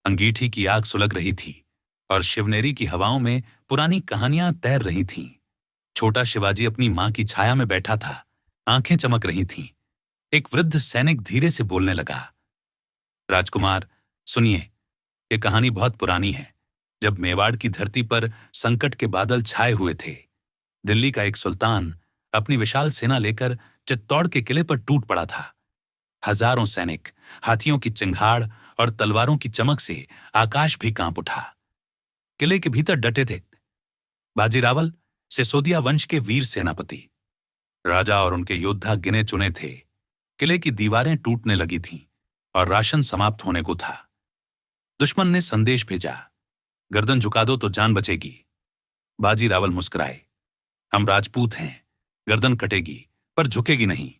अंगीठी की आग सुलग रही थी और शिवनेरी की हवाओं में पुरानी कहानियां तैर रही थीं। छोटा शिवाजी अपनी मां की छाया में बैठा था, आंखें चमक रही थीं। एक वृद्ध सैनिक धीरे से बोलने लगा, राजकुमार, सुनिए, ये कहानी बहुत पुरानी है। जब मेवाड़ की धरती पर संकट के बादल छाए हुए थे, दिल्ली का एक सुल्तान अपनी विशाल सेना लेकर चित्तौड़ के किले पर टूट पड़ा था। हजारों सैनिक, हाथियों की चिंगाड़ और तलवारों की चमक से आकाश भी कांप उठा। किले के भीतर डटे थे बाजीरावल, सिसोदिया वंश के वीर सेनापति। राजा और उनके योद्धा गिने चुने थे। किले की दीवारें टूटने लगी थीं और राशन समाप्त होने को था। दुश्मन ने संदेश भेजा, गर्दन झुका दो तो जान बचेगी। बाजीरावल मुस्कुराए, हम राजपूत हैं, गर्दन कटेगी पर झुकेगी नहीं।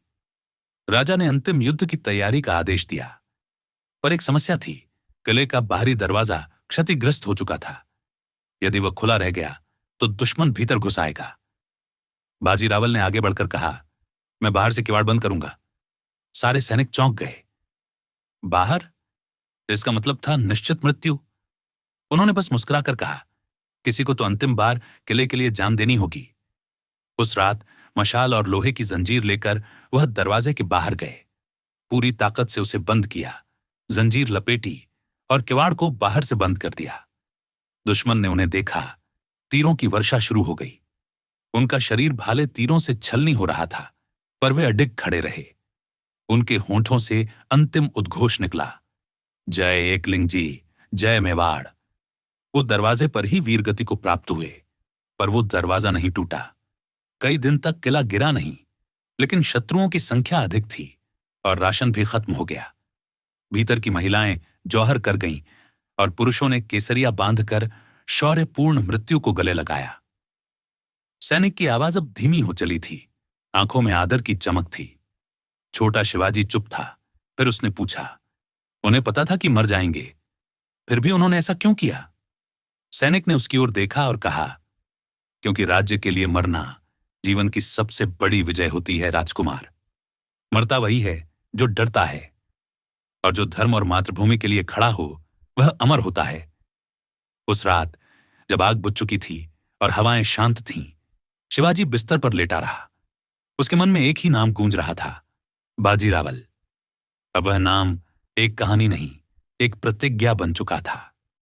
राजा ने अंतिम युद्ध की तैयारी का आदेश दिया, पर एक समस्या थी। किले का बाहरी दरवाजा क्षतिग्रस्त हो चुका था। यदि वह खुला रह गया तो दुश्मन भीतर घुस आएगा। बाजीरावल ने आगे बढ़कर कहा, मैं बाहर से किवाड़ बंद करूंगा। सारे सैनिक चौंक गए। बाहर? इसका मतलब था निश्चित मृत्यु। उन्होंने बस मुस्कुराकर कहा, किसी को तो अंतिम बार किले के लिए जान देनी होगी। उस रात मशाल और लोहे की जंजीर लेकर वह दरवाजे के बाहर गए। पूरी ताकत से उसे बंद किया, जंजीर लपेटी और किवाड़ को बाहर से बंद कर दिया। दुश्मन ने उन्हें देखा, तीरों की वर्षा शुरू हो गई। उनका शरीर भाले तीरों से छलनी हो रहा था, पर वे अडिग खड़े रहे। उनके होंठों से अंतिम उद्घोष निकला, जय एकलिंग जी, जय मेवाड़। वो दरवाजे पर ही वीरगति को प्राप्त हुए, पर वो दरवाजा नहीं टूटा। कई दिन तक किला गिरा नहीं, लेकिन शत्रुओं की संख्या अधिक थी और राशन भी खत्म हो गया। भीतर की महिलाएं जौहर कर गईं और पुरुषों ने केसरिया बांधकर शौर्यपूर्ण मृत्यु को गले लगाया। सैनिक की आवाज अब धीमी हो चली थी, आंखों में आदर की चमक थी। छोटा शिवाजी चुप था। फिर उसने पूछा, उन्हें पता था कि मर जाएंगे, फिर भी उन्होंने ऐसा क्यों किया? सैनिक ने उसकी ओर देखा और कहा, क्योंकि राज्य के लिए मरना जीवन की सबसे बड़ी विजय होती है राजकुमार। मरता वही है जो डरता है, और जो धर्म और मातृभूमि के लिए खड़ा हो वह अमर होता है। उस रात जब आग बुझ चुकी थी और हवाएं शांत थीं, शिवाजी बिस्तर पर लेटा रहा। उसके मन में एक ही नाम गूंज रहा था, बाजीरावल। अब वह नाम एक कहानी नहीं, एक प्रतिज्ञा बन चुका था।